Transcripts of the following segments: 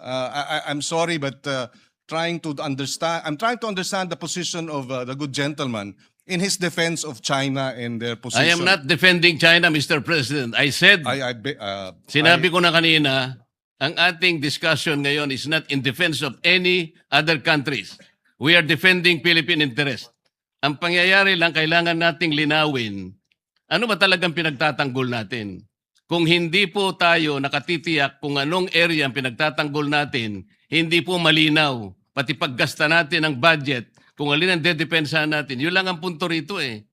I'm sorry, but trying to understand. I'm trying to understand the position of the good gentleman in his defense of China and their position. I am not defending China, Mr. President. I said, sinabi ko na kanina, ang ating discussion ngayon is not in defense of any other countries. We are defending Philippine interest. Ang pangyayari lang, kailangan nating linawin, ano ba talagang pinagtatanggol natin? Kung hindi po tayo nakatitiyak kung anong area ang pinagtatanggol natin, hindi po malinaw. Pati paggasta natin ng budget, kung alin ang dedepensahan natin, yun lang ang punto rito eh.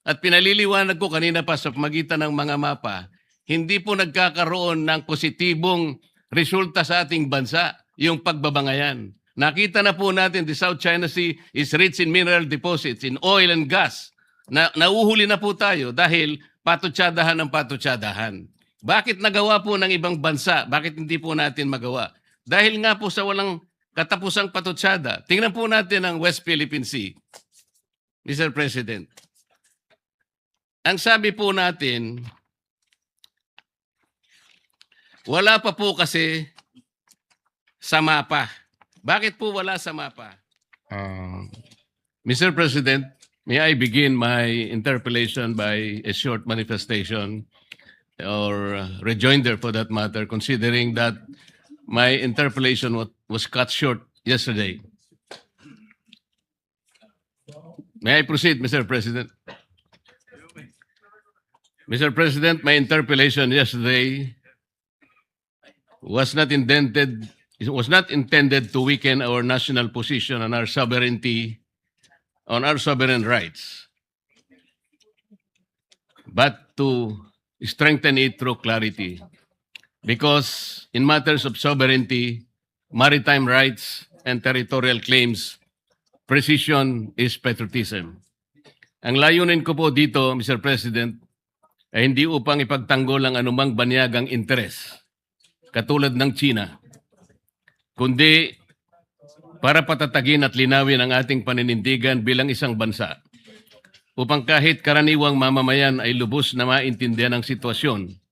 At pinaliliwanag ko kanina pa sa pamagitan ng mga mapa, hindi po nagkakaroon ng positibong resulta sa ating bansa, yung pagbabangayan. Nakita na po natin, the South China Sea is rich in mineral deposits, in oil and gas. Nauhuli na po tayo dahil patutsadahan ng patutsadahan. Bakit nagawa po ng ibang bansa? Bakit hindi po natin magawa? Dahil nga po sa walang katapusang patutsada. Tingnan po natin ang West Philippine Sea, Mr. President. Ang sabi po natin, wala pa po kasi sa mapa. Bakit po wala sa mapa? Mr. President, may I begin my interpellation by a short manifestation or rejoinder for that matter, considering that my interpellation was cut short yesterday. May I proceed, Mr. President? Mr. President, my interpellation yesterday was not intended to weaken our national position on our sovereignty, on our sovereign rights, but to strengthen it through clarity. Because in matters of sovereignty, maritime rights, and territorial claims, precision is patriotism. Ang layunin ko po dito, Mr. President, ay hindi upang ipagtanggol ang anumang banyagang interes, katulad ng China, kundi para patatagin at linawin ang ating paninindigan bilang isang bansa, upang kahit karaniwang mamamayan ay lubos na maintindihan ang sitwasyon,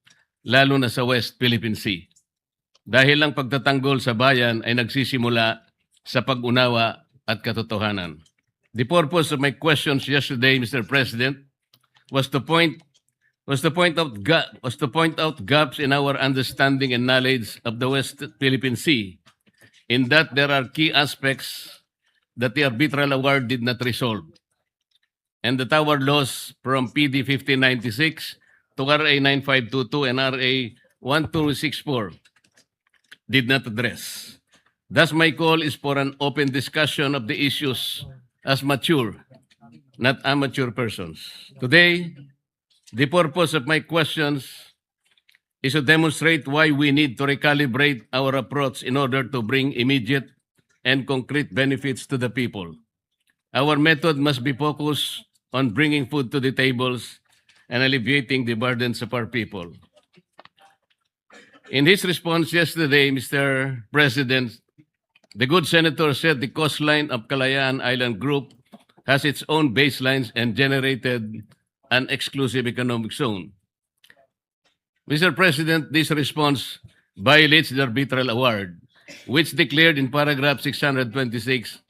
lalo na sa West Philippine Sea. Dahil ang pagtatanggol sa bayan ay nagsisimula sa pag-unawa at katotohanan. The purpose of my questions yesterday, Mr. President, was to point out gaps in our understanding and knowledge of the West Philippine Sea, in that there are key aspects that the arbitral award did not resolve, and that our laws from PD 1596 to RA 9522 and RA 1264 did not address. Thus, my call is for an open discussion of the issues as mature, not amateur persons. Today, the purpose of my questions is to demonstrate why we need to recalibrate our approach in order to bring immediate and concrete benefits to the people. Our method must be focused on bringing food to the tables and alleviating the burdens of our people. In his response yesterday, Mr. President, the good senator said the coastline of Kalayaan Island Group has its own baselines and generated an exclusive economic zone. Mr. President, this response violates the arbitral award, which declared in paragraph 626,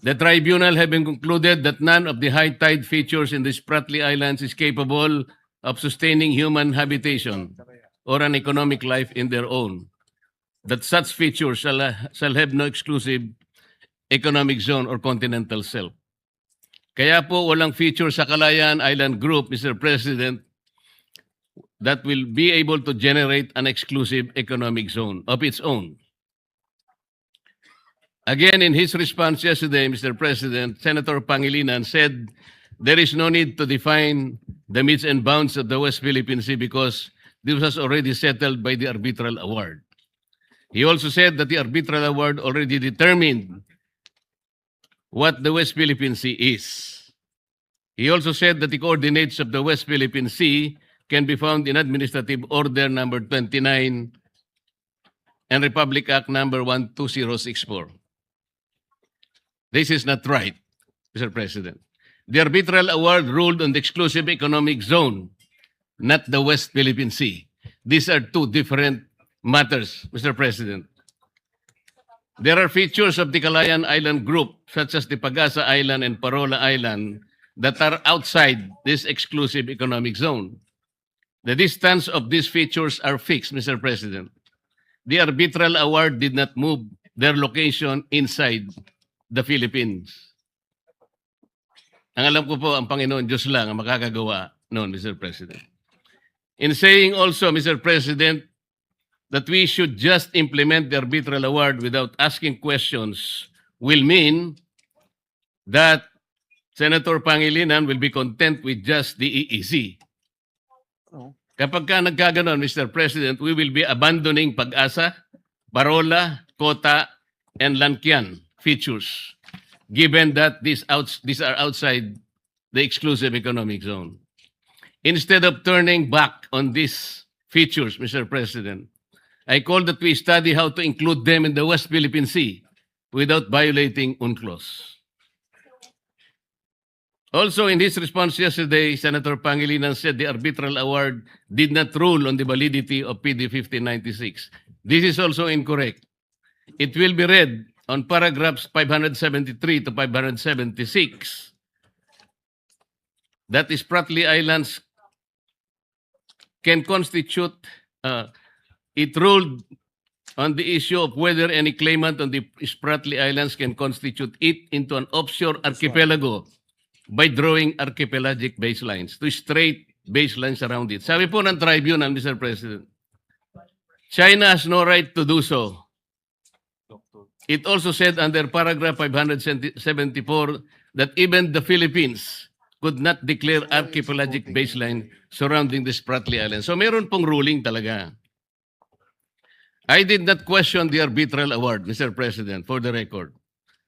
the tribunal having concluded that none of the high tide features in the Spratly Islands is capable of sustaining human habitation or an economic life in their own, that such features shall have no exclusive economic zone or continental shelf. Kaya po walang feature sa Kalayaan Island Group, Mr. President, that will be able to generate an exclusive economic zone of its own. Again, in his response yesterday, Mr. President, Senator Pangilinan said there is no need to define the metes and bounds of the West Philippine Sea because this was already settled by the arbitral award. He also said that the arbitral award already determined what the West Philippine Sea is. He also said that the coordinates of the West Philippine Sea can be found in Administrative Order number 29 and Republic Act number 12064. This is not right, Mr. President. The arbitral award ruled on the exclusive economic zone, not the West Philippine Sea. These are two different matters, Mr. President. There are features of the Calayan Island group, such as the Pagasa Island and Parola Island, that are outside this exclusive economic zone. The distance of these features are fixed, Mr. President. The arbitral award did not move their location inside the Philippines. Ang alam ko po, ang Panginoon Diyos lang ang makakagawa noon, Mr. President. In saying also, Mr. President, that we should just implement the arbitral award without asking questions will mean that Senator Pangilinan will be content with just the EEZ. Kapag ka nagkaganon, Mr. President, we will be abandoning Pag-asa, Parola, Kota, and Lankian features, given that these are outside the exclusive economic zone. Instead of turning back on these features, Mr. President, I call that we study how to include them in the West Philippine Sea without violating UNCLOS. Also, in his response yesterday, Senator Pangilinan said the arbitral award did not rule on the validity of PD 1596. This is also incorrect. It will be read on paragraphs 573 to 576 that the Spratly Islands can constitute, it ruled on the issue of whether any claimant on the Spratly Islands can constitute it into an offshore archipelago by drawing archipelagic baselines to straight baselines around it. Sabi po ng tribunal, Mr. President, China has no right to do so. It also said under paragraph 574 that even the Philippines could not declare archipelagic baseline surrounding the Spratly Islands. So meron pong ruling talaga. I did not question the arbitral award, Mr. President, for the record.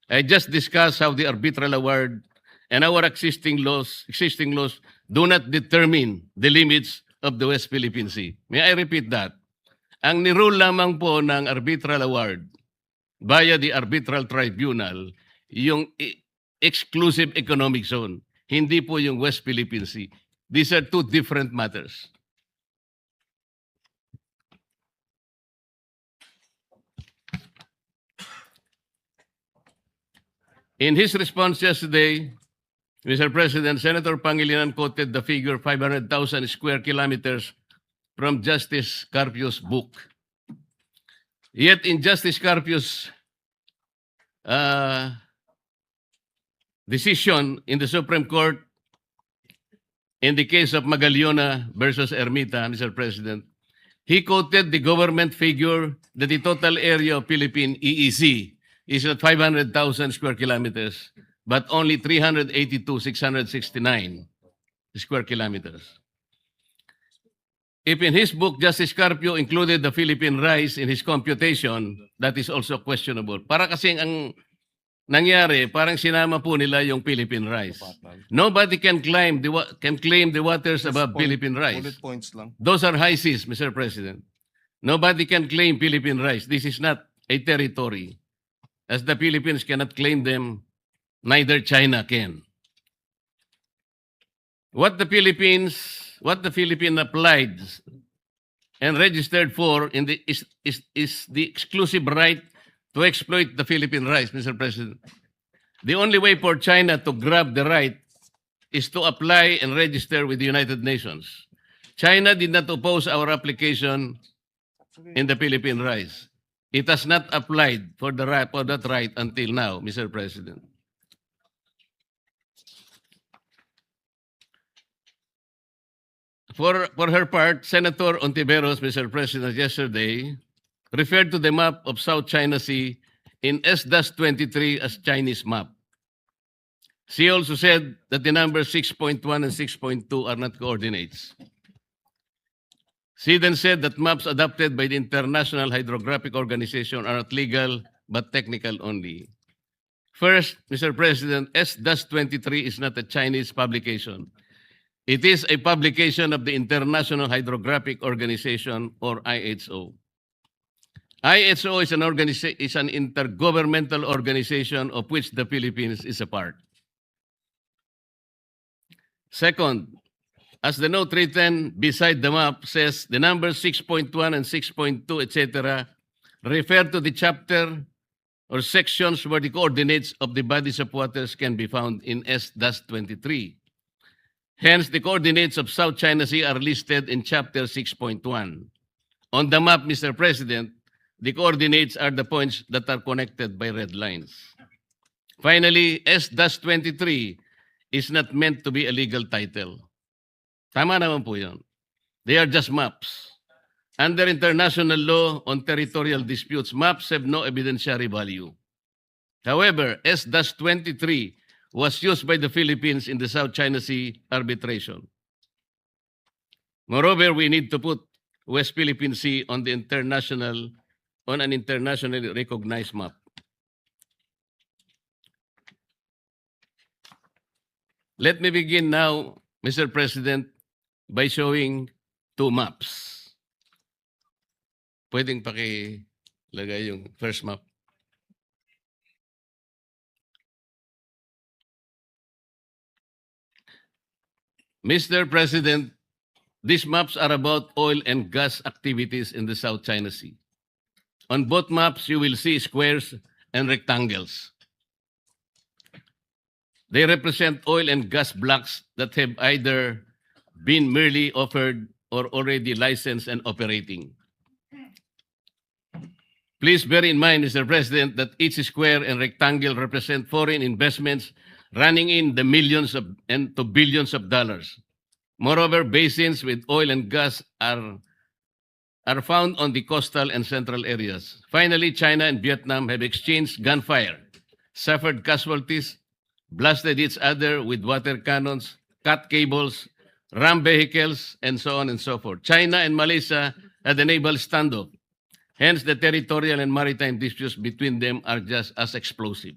I just discussed how the arbitral award and our existing laws do not determine the limits of the West Philippine Sea. May I repeat that? Ang nirule lamang po ng arbitral award via the arbitral tribunal, yung exclusive economic zone, hindi po yung West Philippine Sea. These are two different matters. In his response yesterday, Mr. President, Senator Pangilinan quoted the figure 500,000 square kilometers from Justice Carpio's book. Yet in Justice Carpio's decision in the Supreme Court in the case of Magallona versus Ermita, Mr. President, he quoted the government figure that the total area of Philippine EEZ is at 500,000 square kilometers, but only 382,669 square kilometers. If in his book, Justice Carpio included the Philippine rice in his computation, that is also questionable. Para kasing ang nangyari, parang sinama po nila yung Philippine rice. Nobody can claim the waters above Philippine rice. Bullet points lang. Those are high seas, Mr. President. Nobody can claim Philippine rice. This is not a territory. As the Philippines cannot claim them, neither China can. What the Philippine applied and registered for is the exclusive right to exploit the Philippine rice, Mr. President. The only way for China to grab the right is to apply and register with the United Nations. China did not oppose our application in the Philippine rice. It has not applied for that right until now, Mr. President. For her part, Senator Ontiveros, Mr. President, yesterday referred to the map of South China Sea in S-23 as Chinese map. She also said that the numbers 6.1 and 6.2 are not coordinates. She then said that maps adopted by the International Hydrographic Organization are not legal but technical only. First, Mr. President, S-23 is not a Chinese publication. It is a publication of the International Hydrographic Organization, or IHO. IHO is an intergovernmental organization of which the Philippines is a part. Second, as the note written beside the map says, the numbers 6.1 and 6.2, etc., refer to the chapter or sections where the coordinates of the bodies of waters can be found in S-23. Hence, the coordinates of South China Sea are listed in Chapter 6.1. On the map, Mr. President, the coordinates are the points that are connected by red lines. Finally, S-23 is not meant to be a legal title. Tama naman po yun. They are just maps. Under international law on territorial disputes, maps have no evidentiary value. However, S-23 was used by the Philippines in the South China Sea arbitration. Moreover, we need to put West Philippine Sea on an internationally recognized map. Let me begin now, Mr. President, by showing two maps. Pwedeng pakilagay yung first map. Mr. President, these maps are about oil and gas activities in the South China Sea. On both maps, you will see squares and rectangles. They represent oil and gas blocks that have either been merely offered or already licensed and operating. Please bear in mind, Mr. President, that each square and rectangle represent foreign investments running in the millions and to billions of dollars. Moreover, basins with oil and gas are found on the coastal and central areas. Finally, China and Vietnam have exchanged gunfire, suffered casualties, blasted each other with water cannons, cut cables, rammed vehicles, and so on and so forth. China and Malaysia had a naval standoff. Hence, the territorial and maritime disputes between them are just as explosive.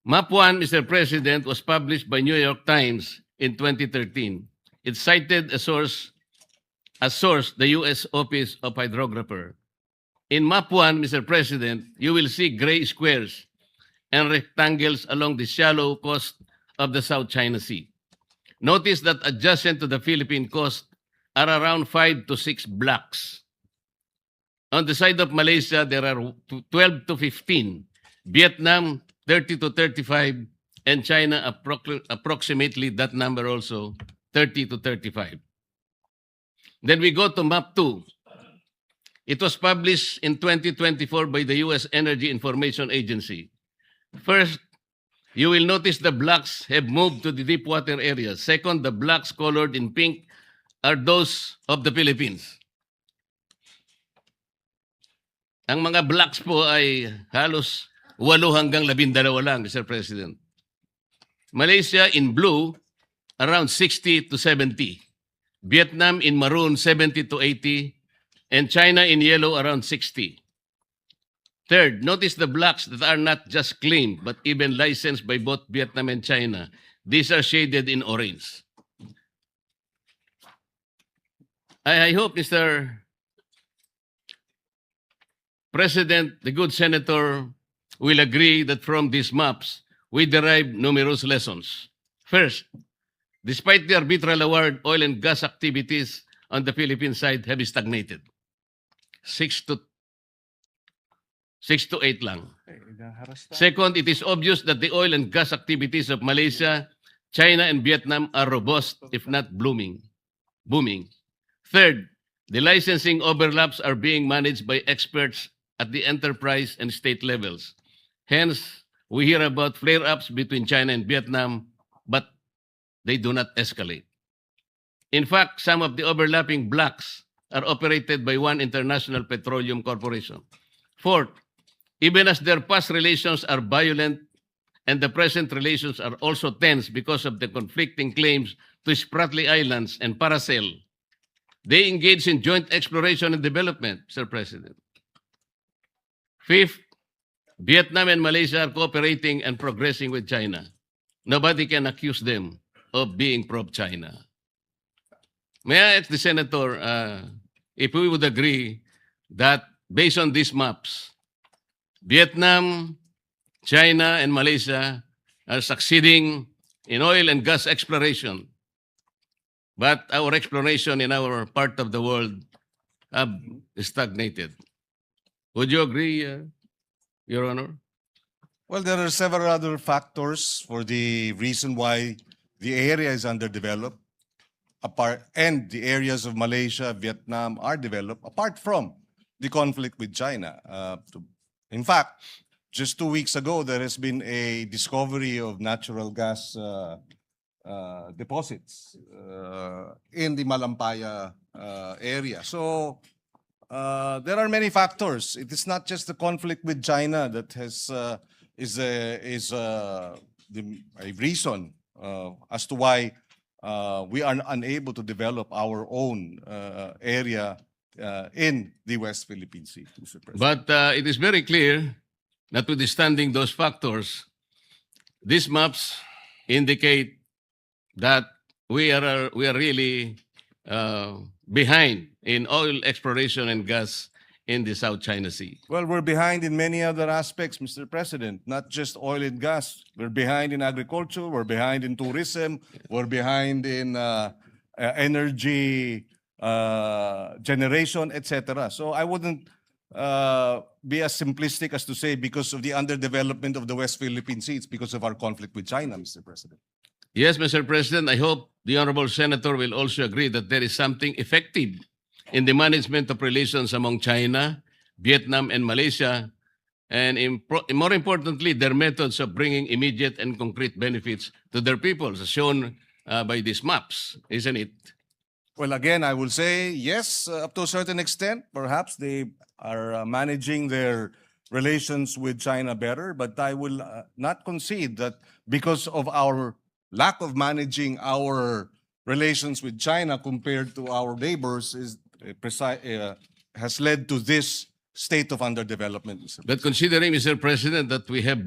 Map 1, Mr. President, was published by New York Times in 2013. It cited as source, the U.S. Office of Hydrographer. In Map 1, Mr. President, you will see gray squares and rectangles along the shallow coast of the South China Sea. Notice that adjacent to the Philippine coast are around 5 to 6 blocks. On the side of Malaysia, there are 12 to 15. Vietnam, 30 to 35. And China, approximately that number also, 30 to 35. Then we go to Map 2. It was published in 2024 by the U.S. Energy Information Agency. First, you will notice the blocks have moved to the deep water areas. Second, the blocks colored in pink are those of the Philippines. Ang mga blocks po ay halos 8 hanggang 12 lang, Mr. President. Malaysia in blue, around 60 to 70. Vietnam in maroon, 70 to 80. And China in yellow, around 60. Third, notice the blocks that are not just claimed, but even licensed by both Vietnam and China. These are shaded in orange. I hope, Mr. President, the good senator will agree that from these maps, we derive numerous lessons. First, despite the arbitral award, oil and gas activities on the Philippine side have stagnated. 6 to 8 lang. Second, it is obvious that the oil and gas activities of Malaysia, China, and Vietnam are robust, if not booming. Third, the licensing overlaps are being managed by experts at the enterprise and state levels. Hence, we hear about flare-ups between China and Vietnam, but they do not escalate. In fact, some of the overlapping blocks are operated by one international petroleum corporation. Fourth, even as their past relations are violent and the present relations are also tense because of the conflicting claims to Spratly Islands and Paracel, they engage in joint exploration and development, Mr. President. Fifth, Vietnam and Malaysia are cooperating and progressing with China. Nobody can accuse them of being pro-China. May I ask the Senator if we would agree that based on these maps, Vietnam, China, and Malaysia are succeeding in oil and gas exploration, but our exploration in our part of the world have stagnated. Would you agree, Your Honor? Well, there are several other factors for the reason why the area is underdeveloped, and the areas of Malaysia, Vietnam are developed apart from the conflict with China. In fact, just 2 weeks ago, there has been a discovery of natural gas deposits in the Malampaya area. So there are many factors. It is not just the conflict with China that is a reason as to why we are unable to develop our own area in the West Philippine Sea, Mr. President. But it is very clear, notwithstanding those factors, these maps indicate that we are really behind in oil exploration and gas in the South China Sea. Well, we're behind in many other aspects, Mr. President, not just oil and gas. We're behind in agriculture, we're behind in tourism, we're behind in energy generation, etc. So I wouldn't be as simplistic as to say because of the underdevelopment of the West Philippine Sea, it's because of our conflict with China, Mr. President. Yes, Mr. President, I hope the Honorable Senator will also agree that there is something effective in the management of relations among China, Vietnam, and Malaysia, and more importantly, their methods of bringing immediate and concrete benefits to their peoples, as shown by these maps, isn't it? Well, again, I will say yes, up to a certain extent. Perhaps they are managing their relations with China better, but I will not concede that because of our lack of managing our relations with China compared to our neighbors has led to this state of underdevelopment. Mr. But considering, Mr. President, that we have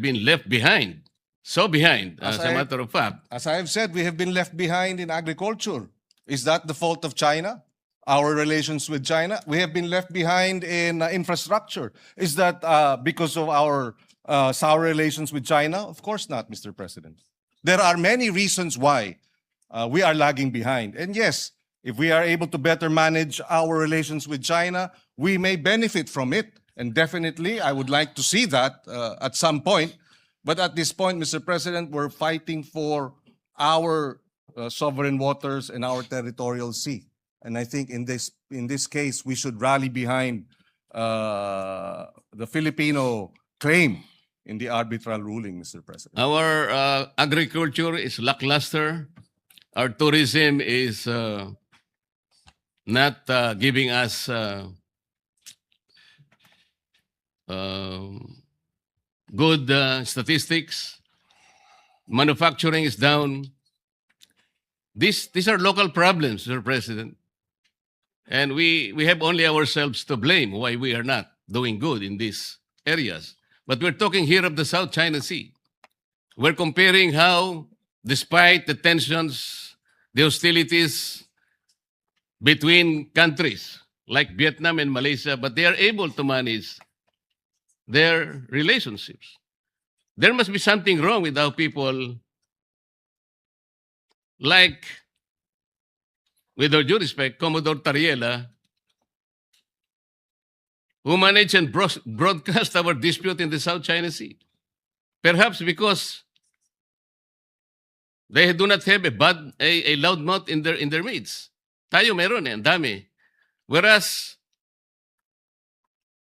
been left behind, so behind, as a matter of fact. As I have said, we have been left behind in agriculture. Is that the fault of China? Our relations with China? We have been left behind in infrastructure. Is that because of our sour relations with China? Of course not, Mr. President. There are many reasons why we are lagging behind. And yes, if we are able to better manage our relations with China, we may benefit from it. And definitely, I would like to see that at some point. But at this point, Mr. President, we're fighting for our sovereign waters and our territorial sea. And I think in this case, we should rally behind the Filipino claim in the arbitral ruling, Mr. President. Our agriculture is lackluster. Our tourism is not giving us good statistics. Manufacturing is down. These are local problems, Mr. President. And we have only ourselves to blame why we are not doing good in these areas. But we're talking here of the South China Sea. We're comparing how, despite the tensions, the hostilities between countries like Vietnam and Malaysia, but they are able to manage their relationships. There must be something wrong with how people, like, with all due respect, Commodore Tariela, who managed and broadcast our dispute in the South China Sea. Perhaps because they do not have a loud mouth in their midst. Tayo meron ang dami. Whereas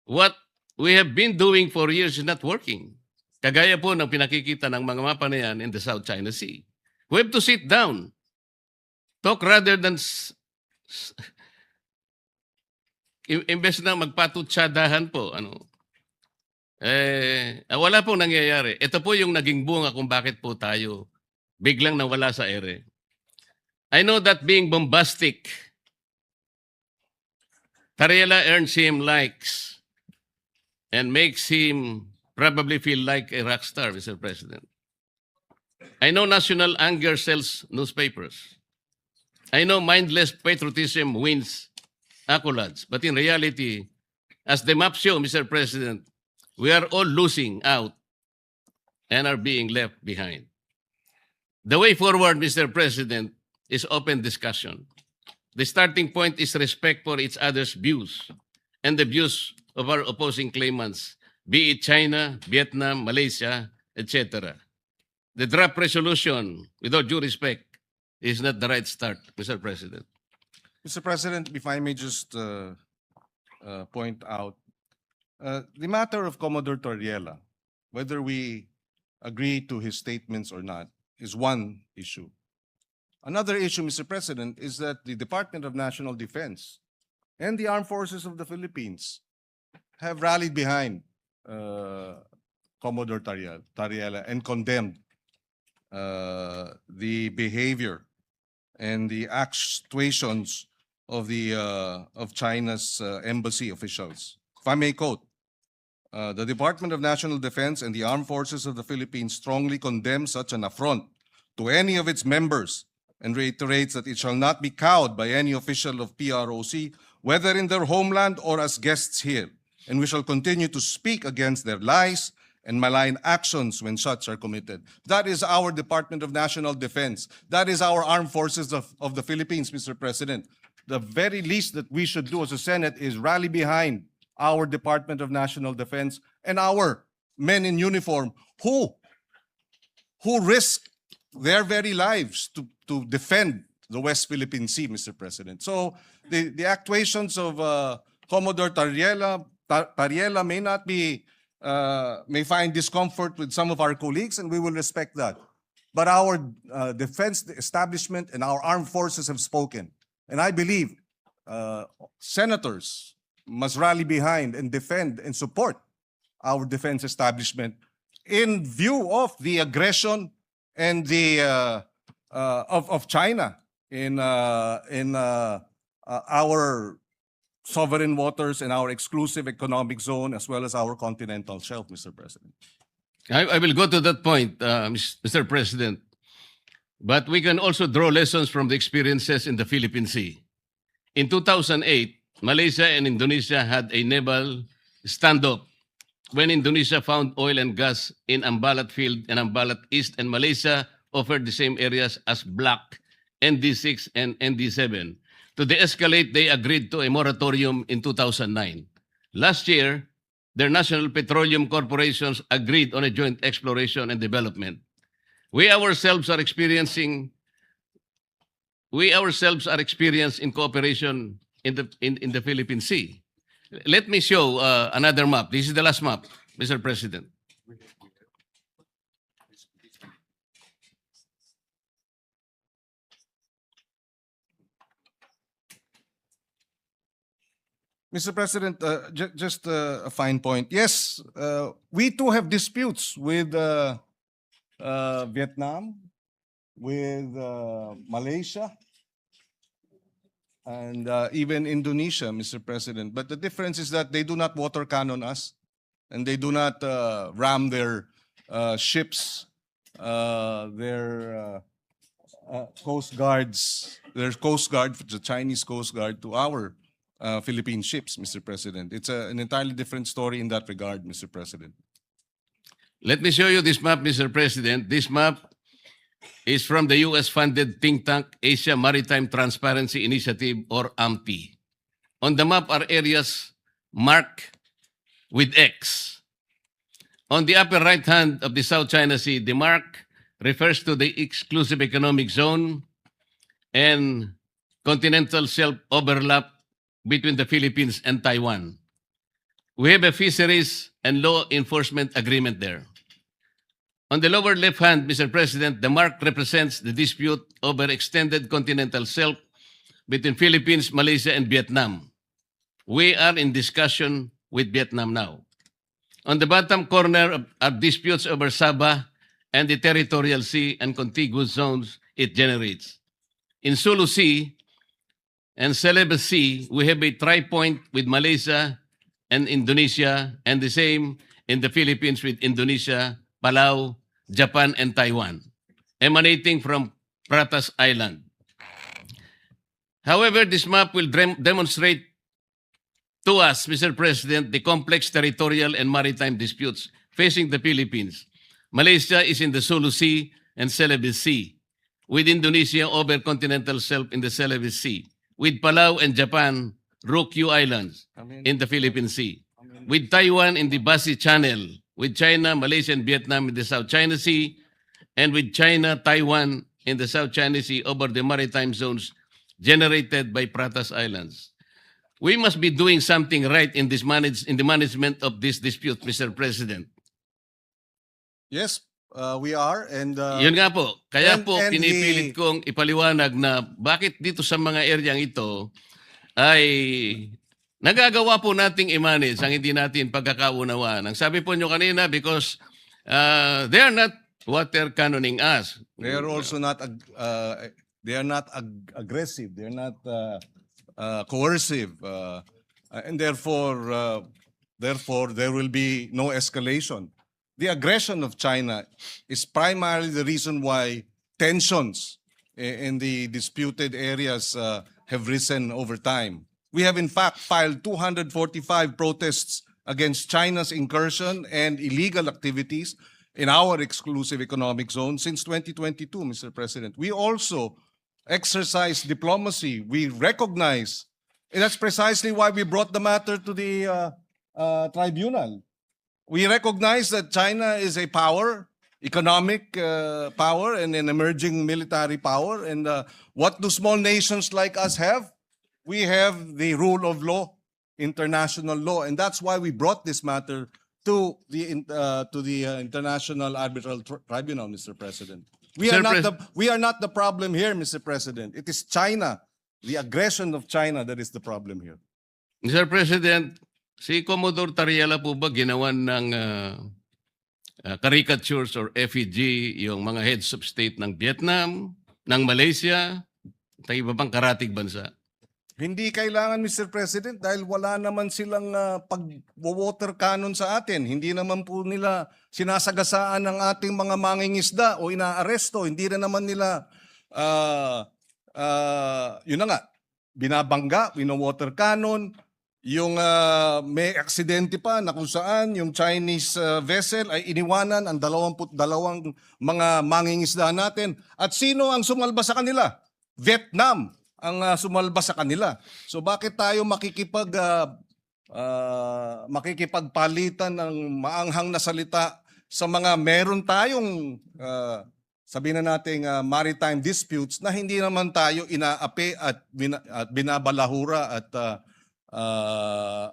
what we have been doing for years is not working. Kagaya po ng pinakikita ng mga mapa na yan in the South China Sea. We have to sit down. Talk rather than imbes na magpatutsadahan po, wala pong nangyayari. Ito po yung naging bunga kung bakit po tayo biglang nawala sa ere. I know that being bombastic, Tariela earns him likes and makes him probably feel like a rock star, Mr. President. I know national anger sells newspapers. I know mindless patriotism wins accolades. But in reality, as the map show, Mr. President, we are all losing out and are being left behind. The way forward, Mr. President, is open discussion. The starting point is respect for each other's views and the views of our opposing claimants. be it China, Vietnam, Malaysia, etc. The draft resolution, with all due respect, is not the right start, Mr. President. Mr. President, if I may just point out, the matter of Commodore Torriela, whether we agree to his statements or not, is one issue. Another issue, Mr. President, is that the Department of National Defense and the Armed Forces of the Philippines have rallied behind Commodore Torriela and condemned the behavior and the actuations of China's embassy officials. If I may quote, the Department of National Defense and the Armed Forces of the Philippines strongly condemn such an affront to any of its members and reiterates that it shall not be cowed by any official of PROC, whether in their homeland or as guests here. And we shall continue to speak against their lies and malign actions when such are committed. That is our Department of National Defense. That is our Armed Forces of the Philippines, Mr. President. The very least that we should do as a Senate is rally behind our Department of National Defense and our men in uniform who risk their very lives to defend the West Philippine Sea, Mr. President. So the actuations of Commodore Torriela may not be, may find discomfort with some of our colleagues, and we will respect that. But our defense establishment and our armed forces have spoken. And I believe senators must rally behind and defend and support our defense establishment in view of the aggression and the of China in our sovereign waters and our exclusive economic zone, as well as our continental shelf, Mr. President. I will go to that point, Mr. President. But we can also draw lessons from the experiences in the Philippine Sea. In 2008, Malaysia and Indonesia had a naval standoff when Indonesia found oil and gas in Ambalat Field and Ambalat East, and Malaysia offered the same areas as Block, ND6 and ND7. To de-escalate, they agreed to a moratorium in 2009. Last year, their national petroleum corporations agreed on a joint exploration and development. We ourselves are experiencing in cooperation in the Philippine Sea. Let me show another map. This is the last map, Mr. President. Mr. President, just a fine point. Yes, we too have disputes with Vietnam, with Malaysia, and even Indonesia, Mr. President. But the difference is that they do not water cannon us, and they do not ram their ships, their coast guards, their coast guard, the Chinese Coast Guard, to our Philippine ships, Mr. President. It's an entirely different story in that regard, Mr. President. Let me show you this map, Mr. President. This map is from the US-funded think tank Asia Maritime Transparency Initiative, or AMTI. On the map are areas marked with X. On the upper right hand of the South China Sea, the mark refers to the exclusive economic zone and continental shelf overlap between the Philippines and Taiwan. We have a fisheries and law enforcement agreement there. On the lower left hand, Mr. President, the mark represents the dispute over extended continental shelf between Philippines, Malaysia, and Vietnam. We are in discussion with Vietnam now. On the bottom corner are disputes over Sabah and the territorial sea and contiguous zones it generates. In Sulu Sea and Celebes Sea, we have a tri-point with Malaysia and Indonesia, and the same in the Philippines with Indonesia, Palau, Japan, and Taiwan, emanating from Pratas Island. However, this map will demonstrate to us, Mr. President, the complex territorial and maritime disputes facing the Philippines. Malaysia is in the Sulu Sea and Celebes Sea, with Indonesia over continental shelf in the Celebes Sea, with Palau and Japan, Ryukyu Islands in the Philippine Sea. with Taiwan in the Basi Channel, with China, Malaysia, and Vietnam in the South China Sea, and with China, Taiwan in the South China Sea over the maritime zones generated by Pratas Islands. We must be doing something right in the management of this dispute, Mr. President. Yes, we are. And Yun nga po. Kaya and- po and pinipilit kong ipaliwanag na bakit dito sa mga areang ito ay nagagawa po nating i-manage ang hindi natin pagkakaunawaan. Ang sabi po nyo kanina, because they are not water cannoning us. they are also not aggressive. They are not coercive, and therefore there will be no escalation. The aggression of China is primarily the reason why tensions in the disputed areas have risen over time. We have in fact filed 245 protests against China's incursion and illegal activities in our exclusive economic zone since 2022, Mr. President. We also exercise diplomacy. We recognize, and that's precisely why we brought the matter to the tribunal. We recognize that China is a power, economic power, and an emerging military power. And what do small nations like us have? We have the rule of law, international law, and that's why we brought this matter to the International Arbitral Tribunal, Mr. President. We are not the problem here, Mr. President. It is China, the aggression of China that is the problem here. Mr. President, si Commodore Tariela po ba ginawan ng caricatures or effigy yung mga heads of state ng Vietnam, ng Malaysia, at iba pang karatig bansa? Hindi kailangan, Mr. President, dahil wala naman silang pag-water cannon sa atin. Hindi naman po nila sinasagasaan ng ating mga mangingisda o inaaresto. Hindi na naman nila, yun na nga, binabangga, wino-water cannon. Yung may aksidente pa na kung saan yung Chinese vessel ay iniwanan ang 22 mga mangingisda natin. At sino ang sumalba sa kanila? Vietnam ang sumalba sa kanila. So bakit tayo makikipagpalitan ng maanghang na salita sa mga meron tayong sabihin na nating maritime disputes na hindi naman tayo inaapi at binabalahura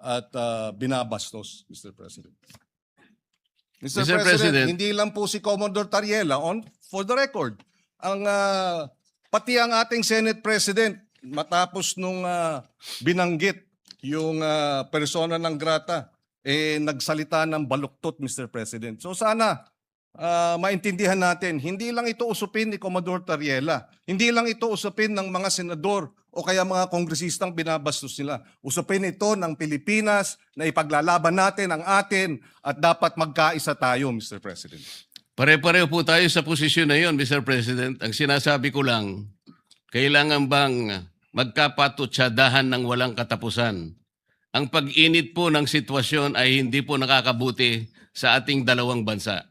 at binabastos, Mr. President. Mr. President, hindi lang po si Commodore Tariela for the record. Pati ang ating Senate President, matapos nung binanggit yung persona ng grata, nagsalita ng baluktot, Mr. President. So sana maintindihan natin, hindi lang ito usupin ni Commodore Tariela. Hindi lang ito usupin ng mga senador o kaya mga kongresistang binabastos nila. Usupin ito ng Pilipinas na ipaglalaban natin ang atin at dapat magkaisa tayo, Mr. President. Pare-pareho po tayo sa posisyon na yun, Mr. President. Ang sinasabi ko lang, kailangan bang magkapatutsadahan ng walang katapusan? Ang pag-init po ng sitwasyon ay hindi po nakakabuti sa ating dalawang bansa.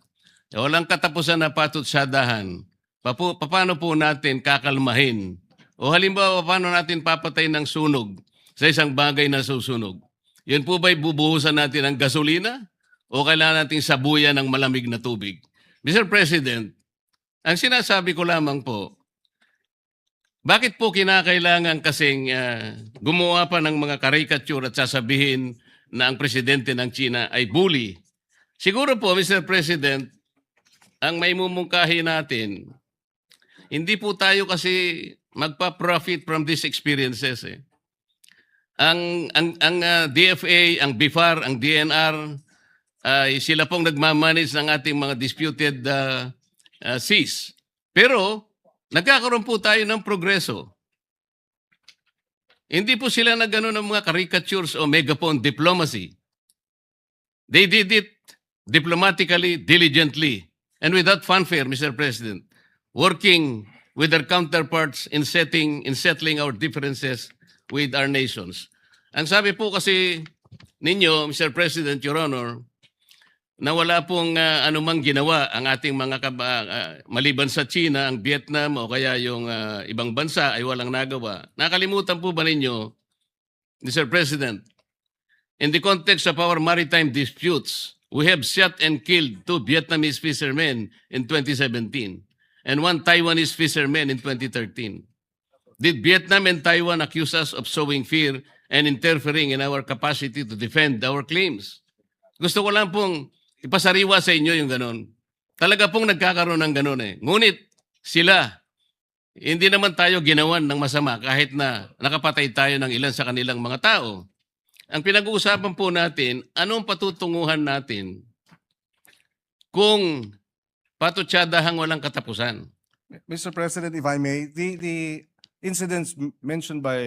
Walang katapusan na patutsadahan. Paano po natin kakalmahin? O halimbawa, paano natin papatay ng sunog sa isang bagay na susunog? Yun po ba'y bubuhusan natin ng gasolina? O kailangan natin sabuyan ng malamig na tubig? Mr. President, ang sinasabi ko lamang po, bakit po kinakailangan kasing gumawa pa ng mga caricature at sasabihin na ang presidente ng China ay bully? Siguro po, Mr. President, ang may mumungkahi natin, hindi po tayo kasi magpa-profit from these experiences. Ang DFA, ang BIFAR, ang DNR, sila pong nagmamanage ng ating mga disputed seas. Pero nagkakaroon po tayo ng progreso. Hindi po sila nagano ng mga caricatures o megaphone diplomacy. They did it diplomatically, diligently, and without fanfare, Mr. President, working with their counterparts in settling our differences with our nations. Ang sabi po kasi ninyo, Mr. President, Your Honor, na wala pong anumang ginawa ang ating mga maliban sa China, ang Vietnam o kaya yung ibang bansa ay walang nagawa. Nakalimutan po ba ninyo, Mr. President, in the context of our maritime disputes, we have shot and killed 2 Vietnamese fishermen in 2017 and 1 Taiwanese fisherman in 2013. Did Vietnam and Taiwan accuse us of sowing fear and interfering in our capacity to defend our claims? Gusto ko lang pong ipasariwa sa inyo yung ganun. Talaga pong nagkakaroon ng ganun eh. Ngunit sila, hindi naman tayo ginawan ng masama kahit na nakapatay tayo ng ilan sa kanilang mga tao. Ang pinag-uusapan po natin, anong patutunguhan natin kung patutsadahang walang katapusan? Mr. President, if I may, the incidents mentioned by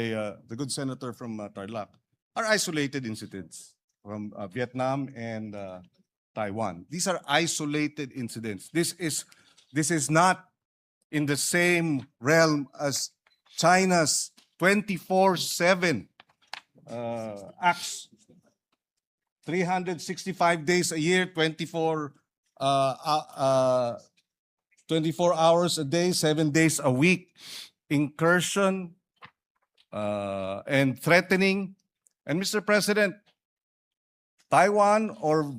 the good senator from Tarlac are isolated incidents from Vietnam and Taiwan. These are isolated incidents. This is not in the same realm as China's 24/7 acts, 365 days a year, 24 hours a day, 7 days a week, incursion and threatening. And Mr. President, Taiwan or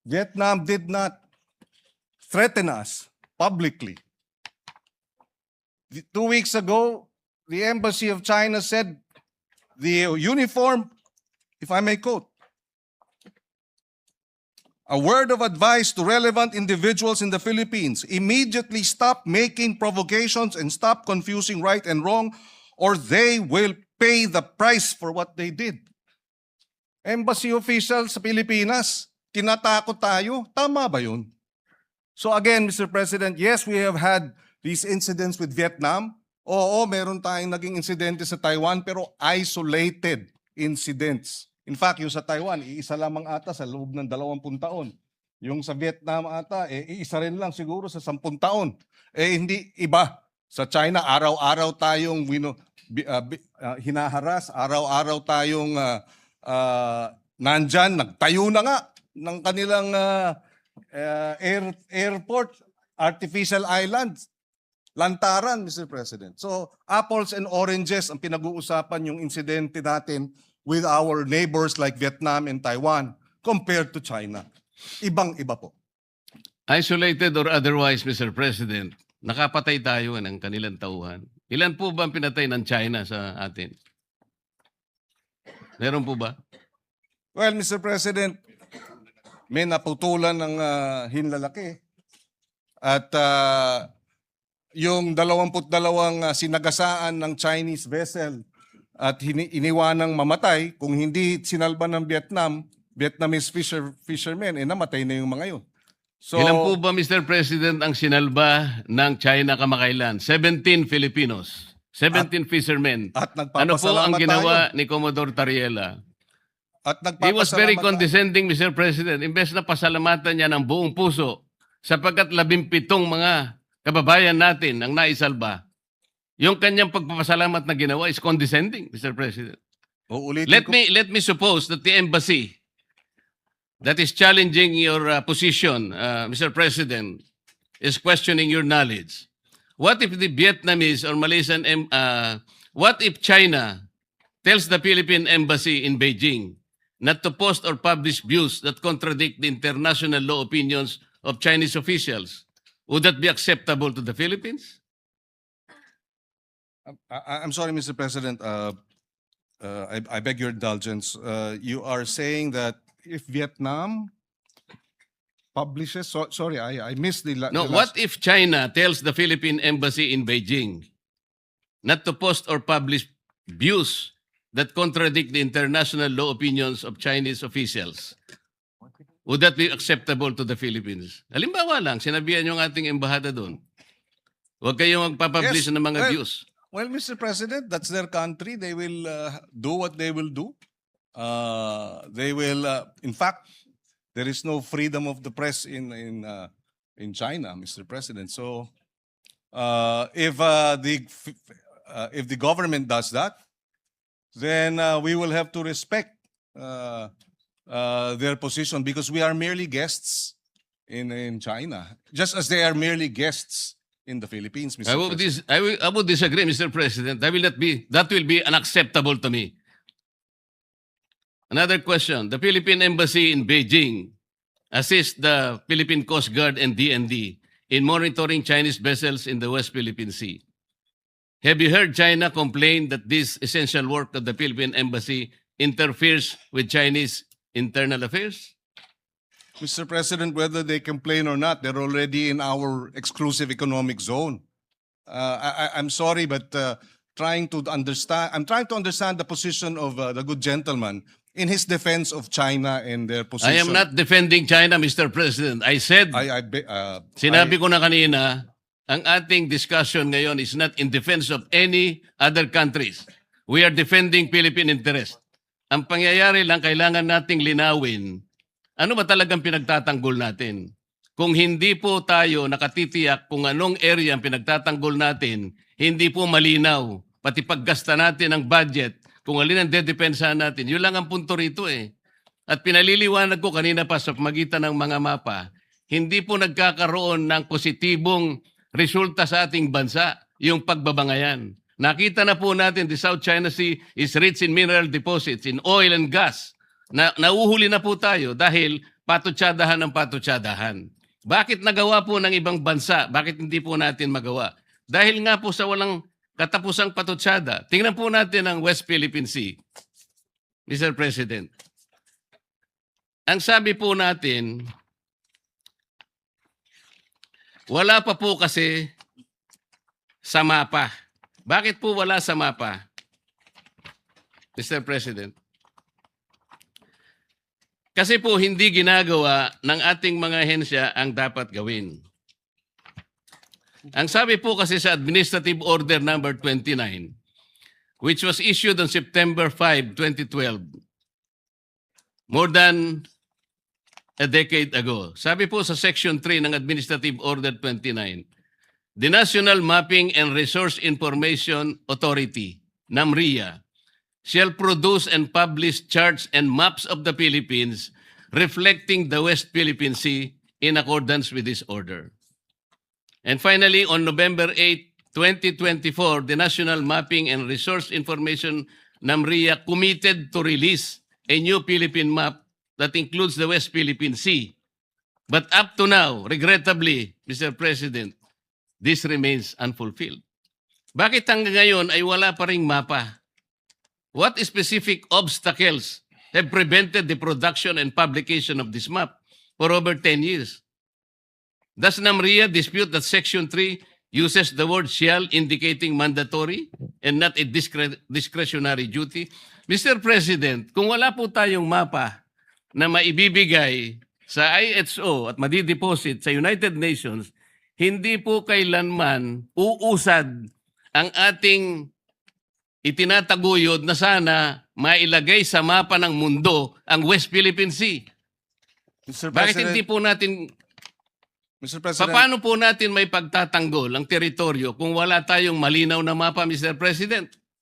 Vietnam did not threaten us publicly. 2 weeks ago, the Embassy of China said the uniform, if I may quote, a word of advice to relevant individuals in the Philippines: immediately stop making provocations and stop confusing right and wrong, or they will pay the price for what they did. Embassy official sa Pilipinas, tinatakot tayo. Tama ba yun? So again, Mr. President, yes, we have had these incidents with Vietnam. Oo, meron tayong naging insidente sa Taiwan, pero isolated incidents. In fact, yung sa Taiwan, iisa lamang ata sa loob ng 20 taon. Yung sa Vietnam ata, iisa rin lang siguro sa 10 taon. Hindi iba. Sa China, araw-araw tayong hinaharas, araw-araw tayong nandyan, nagtayo na nga ng kanilang airport, artificial islands, lantaran, Mr. President. So, apples and oranges ang pinag-uusapan yung insidente natin with our neighbors like Vietnam and Taiwan compared to China. Ibang-iba po. Isolated or otherwise, Mr. President, nakapatay tayo ng kanilang tauhan. Ilan po ba ang pinatay ng China sa atin? Meron po ba? Well, Mr. President, may naputulan ng hinlalaki. At yung 22 sinagasaan ng Chinese vessel at iniwanang mamatay, kung hindi sinalba ng Vietnamese fishermen, namatay na yung mga yun. So, Ilan po ba, Mr. President, ang sinalba ng China kamakailan? 17 Filipinos. 17 fishermen. At Ano po ang nagpapasalamat ginawa tayo. ni Commodore Tariela? At He was very nagpapasalamat tayo. condescending, Mr. President. Imbes na pasalamatan niya ng buong puso sapagkat 17 mga kababayan natin ang naisalba. Yung kanyang pagpapasalamat na ginawa is condescending, Mr. President. Uulitin Let ko. me suppose that the embassy that is challenging your position, Mr. President, is questioning your knowledge. What if the Vietnamese or Malaysian, what if China tells the Philippine embassy in Beijing not to post or publish views that contradict the international law opinions of Chinese officials? Would that be acceptable to the Philippines? I'm sorry, Mr. President. I beg your indulgence. You are saying that if Vietnam publishes, sorry, I missed the, No, the what last. if China tells the Philippine embassy in Beijing not to post or publish views that contradict the international law opinions of Chinese officials? Would that be acceptable to the Philippines? Halimbawa lang, sinabihan yung ating embahada doon. Huwag kayong magpapublish Yes, ng mga well, views. Well, Mr. President, that's their country. They will do what they will do. They will, in fact, there is no freedom of the press in China, Mr. President. So, if the government does that, then we will have to respect their position because we are merely guests in China, just as they are merely guests in the Philippines, Mr. President. I would disagree, Mr. President. That will be unacceptable to me. Another question. The Philippine Embassy in Beijing assists the Philippine Coast Guard and DND in monitoring Chinese vessels in the West Philippine Sea. Have you heard China complain that this essential work of the Philippine Embassy interferes with Chinese internal affairs? Mr. President, whether they complain or not, they're already in our exclusive economic zone. I'm sorry, but I'm trying to understand the position of the good gentleman in his defense of China and their position. I am not defending China, Mr. President. I said, sinabi ko na kanina, ang ating discussion ngayon is not in defense of any other countries. We are defending Philippine interest. Ang pangyayari lang, kailangan nating linawin, ano ba talagang pinagtatanggol natin? Kung hindi po tayo nakatitiyak kung anong area ang pinagtatanggol natin, hindi po malinaw, pati paggasta natin ng budget, kung alin ang dedepensahan natin. Yun lang ang punto rito eh. At pinaliliwanag ko kanina pa sa magitan ng mga mapa, hindi po nagkakaroon ng positibong resulta sa ating bansa, yung pagbabangayan. Nakita na po natin, the South China Sea is rich in mineral deposits, in oil and gas. Nauhuli na po tayo dahil patutsadahan ng patutsadahan. Bakit nagawa po ng ibang bansa? Bakit hindi po natin magawa? Dahil nga po sa walang katapusang patutsada. Tingnan po natin ang West Philippine Sea, Mr. President. Ang sabi po natin, wala pa po kasi sa mapa. Bakit po wala sa mapa, Mr. President? Kasi po hindi ginagawa ng ating mga ahensya ang dapat gawin. Ang sabi po kasi sa Administrative Order number 29, which was issued on September 5, 2012, more than a decade ago. Sabi po sa Section 3 ng Administrative Order 29, the National Mapping and Resource Information Authority, NAMRIA, shall produce and publish charts and maps of the Philippines reflecting the West Philippine Sea in accordance with this order. And finally, on November 8, 2024, the National Mapping and Resource Information NAMRIA committed to release a new Philippine map that includes the West Philippine Sea. But up to now, regrettably, Mr. President, this remains unfulfilled. Bakit hanggang ngayon ay wala pa ring mapa? What specific obstacles have prevented the production and publication of this map for over 10 years? Does NAMRIA dispute that Section 3 uses the word shall indicating mandatory and not a discretionary duty? Mr. President, kung wala po tayong mapa na maibibigay sa IHO at madideposit sa United Nations, hindi po kailanman uusad ang ating itinataguyod na sana mailagay sa mapa ng mundo ang West Philippine Sea. Mr. Bakit President, hindi po natin, Mr. President, paano po natin may pagtatanggol ang teritoryo kung wala tayong malinaw na mapa, Mr. President?